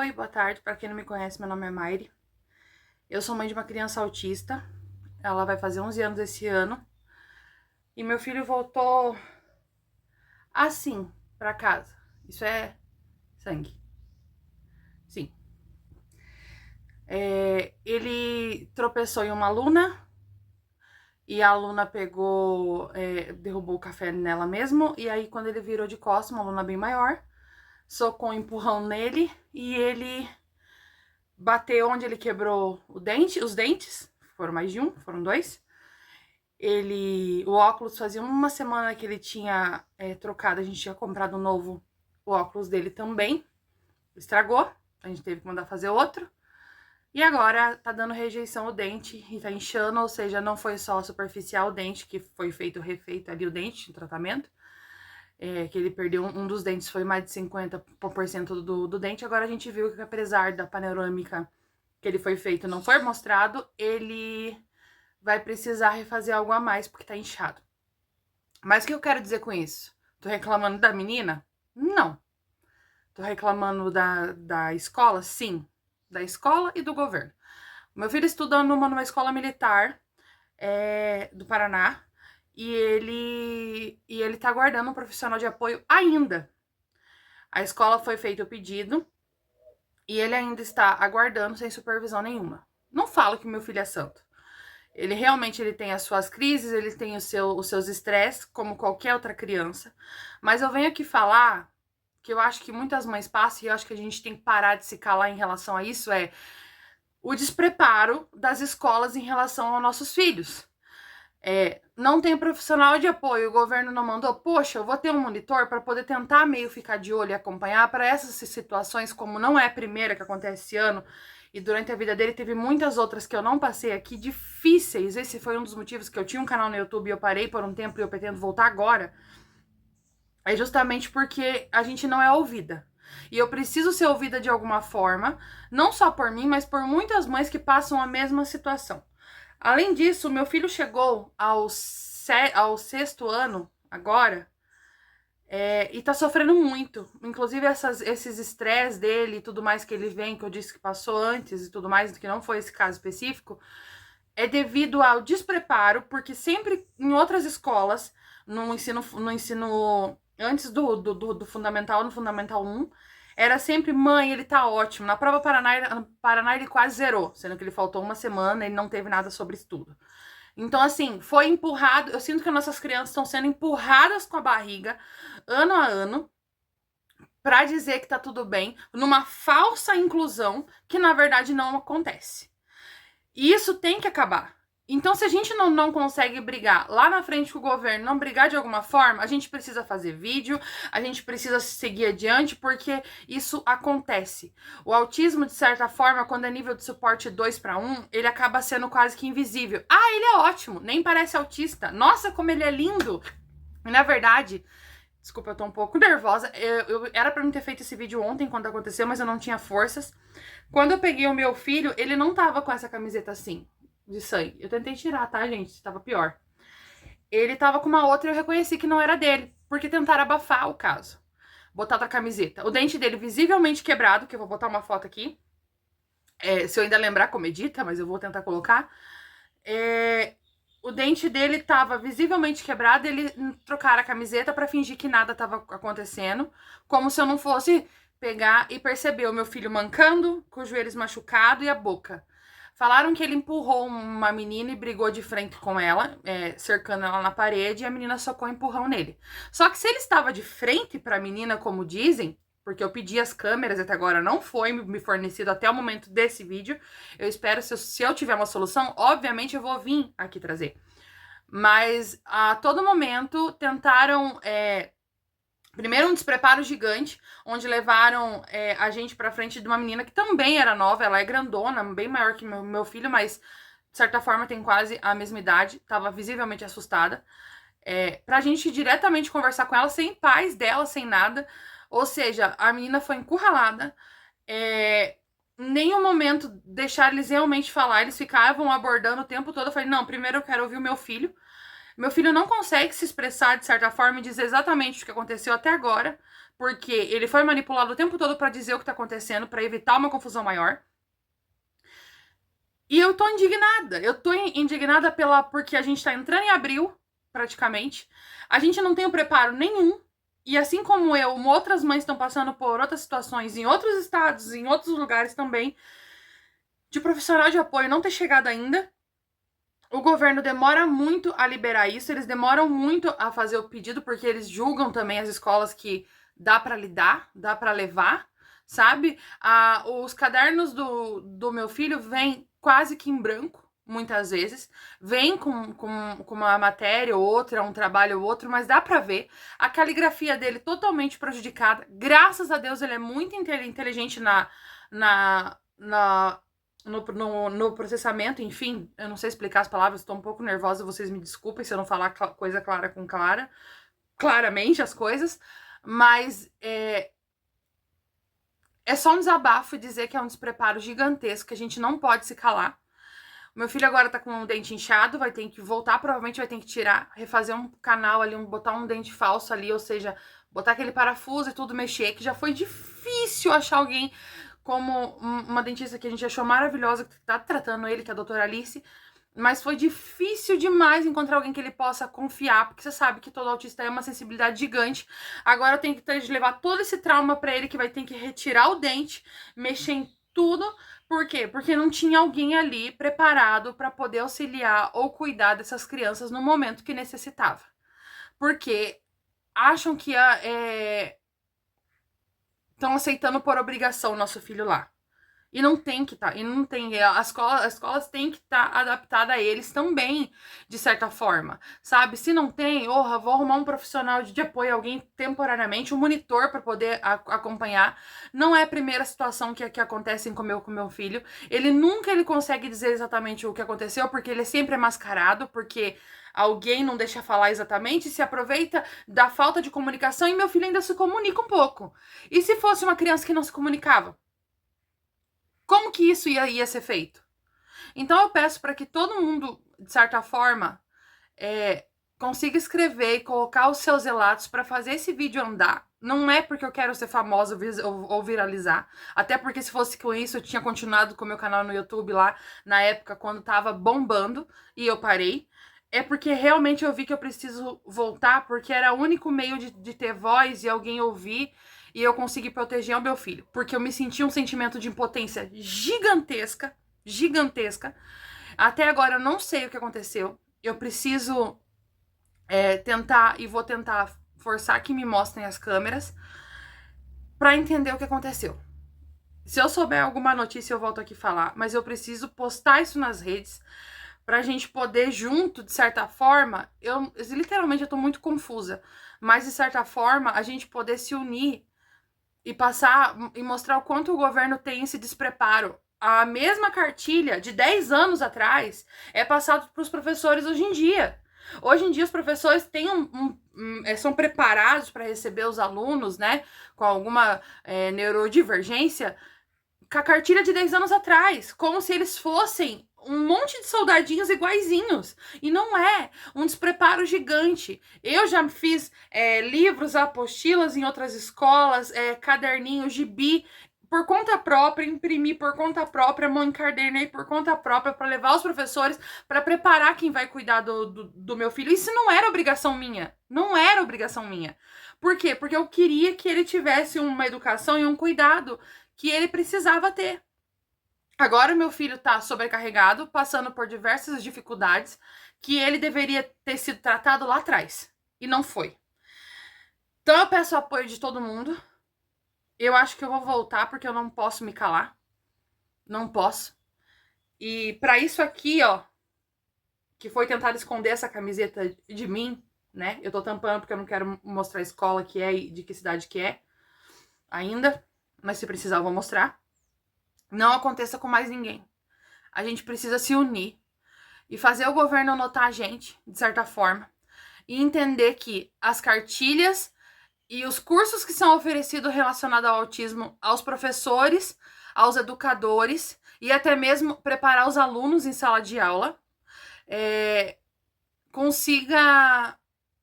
Oi, boa tarde. Para quem não me conhece, meu nome é Maire. Eu sou mãe de uma criança autista. Ela vai fazer 11 anos esse ano. E meu filho voltou assim para casa. Isso é sangue. Sim. Ele tropeçou em uma aluna e a aluna pegou, derrubou o café nela mesmo. E aí, quando ele virou de costas, uma aluna bem maior, socou um empurrão nele e ele bateu onde ele quebrou os dentes. Foram mais de um, foram dois. O óculos fazia uma semana que ele tinha trocado, a gente tinha comprado um novo, o óculos dele também estragou, a gente teve que mandar fazer outro. E agora tá dando rejeição o dente e tá inchando, ou seja, não foi só superficial o dente, que foi refeito ali o dente, o tratamento, que ele perdeu um dos dentes, foi mais de 50% do dente. Agora a gente viu que apesar da panorâmica que ele foi feito não foi mostrado, ele vai precisar refazer algo a mais porque tá inchado. Mas o que eu quero dizer com isso? Tô reclamando da menina? Não. Tô reclamando da escola? Sim. Da escola e do governo. Meu filho estuda numa escola militar do Paraná e ele tá aguardando um profissional de apoio ainda. A escola foi feito o pedido e ele ainda está aguardando sem supervisão nenhuma. Não falo que meu filho é santo. Ele realmente tem as suas crises, ele tem os seus estresses, como qualquer outra criança. Mas eu venho aqui falar que eu acho que muitas mães passam e eu acho que a gente tem que parar de se calar em relação a isso, o despreparo das escolas em relação aos nossos filhos. Não tem profissional de apoio, o governo não mandou, poxa, eu vou ter um monitor para poder tentar meio ficar de olho e acompanhar para essas situações, como não é a primeira que acontece esse ano, e durante a vida dele teve muitas outras que eu não passei aqui, difíceis. Esse foi um dos motivos que eu tinha um canal no YouTube e eu parei por um tempo e eu pretendo voltar agora. É justamente porque a gente não é ouvida. E eu preciso ser ouvida de alguma forma, não só por mim, mas por muitas mães que passam a mesma situação. Além disso, meu filho chegou ao sexto ano agora, e tá sofrendo muito. Inclusive esses estresses dele e tudo mais que ele vem, que eu disse que passou antes e tudo mais, que não foi esse caso específico, é devido ao despreparo, porque sempre em outras escolas, no ensino antes do fundamental, no Fundamental 1, era sempre, mãe, ele tá ótimo. Na prova Paraná ele quase zerou, sendo que ele faltou uma semana, ele não teve nada sobre estudo. Então, assim, foi empurrado. Eu sinto que as nossas crianças estão sendo empurradas com a barriga, ano a ano, pra dizer que tá tudo bem, numa falsa inclusão que, na verdade, não acontece. E isso tem que acabar. Então, se a gente não consegue brigar lá na frente com o governo, não brigar de alguma forma, a gente precisa fazer vídeo, a gente precisa seguir adiante, porque isso acontece. O autismo, de certa forma, quando é nível de suporte 2 para 1, ele acaba sendo quase que invisível. Ah, ele é ótimo, nem parece autista. Nossa, como ele é lindo! E, na verdade, desculpa, eu tô um pouco nervosa. Eu era pra não ter feito esse vídeo ontem, quando aconteceu, mas eu não tinha forças. Quando eu peguei o meu filho, ele não tava com essa camiseta assim, de sangue. Eu tentei tirar, tá, gente? Tava pior. Ele tava com uma outra e eu reconheci que não era dele, porque tentaram abafar o caso. Botar outra camiseta. O dente dele visivelmente quebrado, que eu vou botar uma foto aqui. Se eu ainda lembrar como edita, mas eu vou tentar colocar. O dente dele tava visivelmente quebrado, ele trocaram a camiseta pra fingir que nada tava acontecendo, como se eu não fosse pegar e perceber o meu filho mancando, com os joelhos machucados e a boca. Falaram que ele empurrou uma menina e brigou de frente com ela, cercando ela na parede, e a menina socou um empurrão nele. Só que se ele estava de frente pra menina, como dizem, porque eu pedi as câmeras até agora não foi me fornecido até o momento desse vídeo. Eu espero, se eu tiver uma solução, obviamente eu vou vir aqui trazer. Mas a todo momento tentaram, primeiro um despreparo gigante, onde levaram a gente pra frente de uma menina que também era nova, ela é grandona, bem maior que meu filho, mas de certa forma tem quase a mesma idade, tava visivelmente assustada. Pra gente diretamente conversar com ela, sem pais dela, sem nada. Ou seja, a menina foi encurralada. Em nenhum momento deixaram eles realmente falar. Eles ficavam abordando o tempo todo. Eu falei, não, primeiro eu quero ouvir o meu filho. Meu filho não consegue se expressar de certa forma e dizer exatamente o que aconteceu até agora, porque ele foi manipulado o tempo todo para dizer o que tá acontecendo, para evitar uma confusão maior. E eu tô indignada. Eu tô indignada porque a gente tá entrando em abril, praticamente. A gente não tem o preparo nenhum. E assim como eu, outras mães estão passando por outras situações em outros estados, em outros lugares também, de profissional de apoio não ter chegado ainda. O governo demora muito a liberar isso, eles demoram muito a fazer o pedido, porque eles julgam também as escolas que dá para lidar, dá para levar, sabe? Os cadernos do meu filho vêm quase que em branco, muitas vezes. Vem com uma matéria ou outra, um trabalho ou outro, mas dá para ver. A caligrafia dele totalmente prejudicada. Graças a Deus ele é muito inteligente na no processamento, enfim, eu não sei explicar as palavras, estou um pouco nervosa, vocês me desculpem se eu não falar coisa clara com clara, claramente as coisas, mas é só um desabafo e dizer que é um despreparo gigantesco, que a gente não pode se calar. O meu filho agora tá com o dente inchado, vai ter que voltar, provavelmente vai ter que tirar, refazer um canal ali, botar um dente falso ali, ou seja, botar aquele parafuso e tudo mexer, que já foi difícil achar alguém como uma dentista que a gente achou maravilhosa, que tá tratando ele, que é a doutora Alice, mas foi difícil demais encontrar alguém que ele possa confiar, porque você sabe que todo autista é uma sensibilidade gigante. Agora eu tenho que levar todo esse trauma pra ele, que vai ter que retirar o dente, mexer em tudo. Por quê? Porque não tinha alguém ali preparado para poder auxiliar ou cuidar dessas crianças no momento que necessitava. Porque acham que estão aceitando por obrigação o nosso filho lá. E não tem que estar, e não tem, as escolas têm que estar adaptadas a eles também, de certa forma, sabe? Se não tem, vou arrumar um profissional de apoio, alguém temporariamente, um monitor para poder acompanhar. Não é a primeira situação que acontece com meu filho. Ele nunca consegue dizer exatamente o que aconteceu, porque ele sempre é mascarado, porque alguém não deixa falar exatamente, se aproveita da falta de comunicação e meu filho ainda se comunica um pouco. E se fosse uma criança que não se comunicava? Como que isso ia ser feito? Então eu peço para que todo mundo, de certa forma, consiga escrever e colocar os seus relatos para fazer esse vídeo andar. Não é porque eu quero ser famosa ou viralizar. Até porque se fosse com isso, eu tinha continuado com o meu canal no YouTube lá, na época, quando tava bombando, e eu parei. É porque realmente eu vi que eu preciso voltar, porque era o único meio de ter voz e alguém ouvir e eu conseguir proteger o meu filho. Porque eu me senti um sentimento de impotência gigantesca, gigantesca. Até agora eu não sei o que aconteceu. Eu preciso tentar, e vou tentar forçar que me mostrem as câmeras para entender o que aconteceu. Se eu souber alguma notícia, eu volto aqui falar, mas eu preciso postar isso nas redes pra gente poder junto, de certa forma, literalmente eu tô muito confusa, mas de certa forma a gente poder se unir e passar e mostrar o quanto o governo tem esse despreparo. A mesma cartilha de 10 anos atrás é passada para os professores hoje em dia. Hoje em dia os professores têm são preparados para receber os alunos, né, com alguma neurodivergência, com a cartilha de 10 anos atrás, como se eles fossem um monte de soldadinhos iguaizinhos. E não é um despreparo gigante. Eu já fiz livros, apostilas em outras escolas, caderninhos, gibi, por conta própria, imprimi por conta própria, encadernei por conta própria para levar os professores, para preparar quem vai cuidar do meu filho. Isso não era obrigação minha. Não era obrigação minha. Por quê? Porque eu queria que ele tivesse uma educação e um cuidado que ele precisava ter. Agora meu filho tá sobrecarregado, passando por diversas dificuldades que ele deveria ter sido tratado lá atrás. E não foi. Então eu peço o apoio de todo mundo. Eu acho que eu vou voltar porque eu não posso me calar. Não posso. E para isso aqui, ó, que foi tentar esconder essa camiseta de mim, né? Eu tô tampando porque eu não quero mostrar a escola que é e de que cidade que é ainda. Mas se precisar eu vou mostrar. Não aconteça com mais ninguém. A gente precisa se unir e fazer o governo notar a gente, de certa forma, e entender que as cartilhas e os cursos que são oferecidos relacionados ao autismo aos professores, aos educadores e até mesmo preparar os alunos em sala de aula, consiga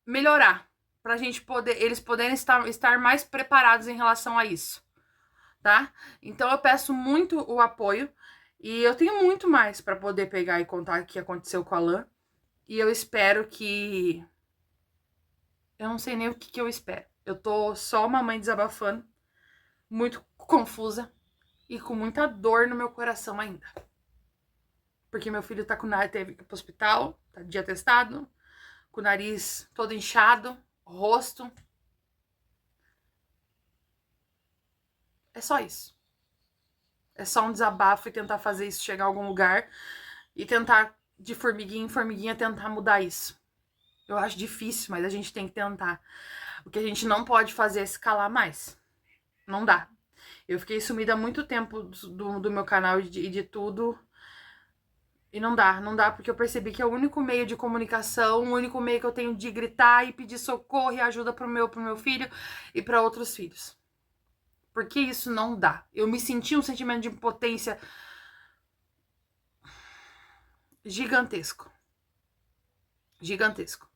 melhorar, pra gente poder, eles poderem estar mais preparados em relação a isso, tá? Então eu peço muito o apoio e eu tenho muito mais pra poder pegar e contar o que aconteceu com a Lan. E eu espero que... Eu não sei nem o que eu espero. Eu tô só uma mãe desabafando, muito confusa e com muita dor no meu coração ainda. Porque meu filho tá com o nariz, teve que ir pro hospital, tá de atestado, com o nariz todo inchado, rosto. É só isso. É só um desabafo e tentar fazer isso chegar a algum lugar e tentar, de formiguinha em formiguinha, tentar mudar isso. Eu acho difícil, mas a gente tem que tentar. O que a gente não pode fazer é escalar mais. Não dá. Eu fiquei sumida há muito tempo do meu canal e de tudo. E não dá, porque eu percebi que é o único meio de comunicação, o único meio que eu tenho de gritar e pedir socorro e ajuda pro meu filho e para outros filhos. Porque isso não dá. Eu me senti um sentimento de impotência gigantesco. Gigantesco.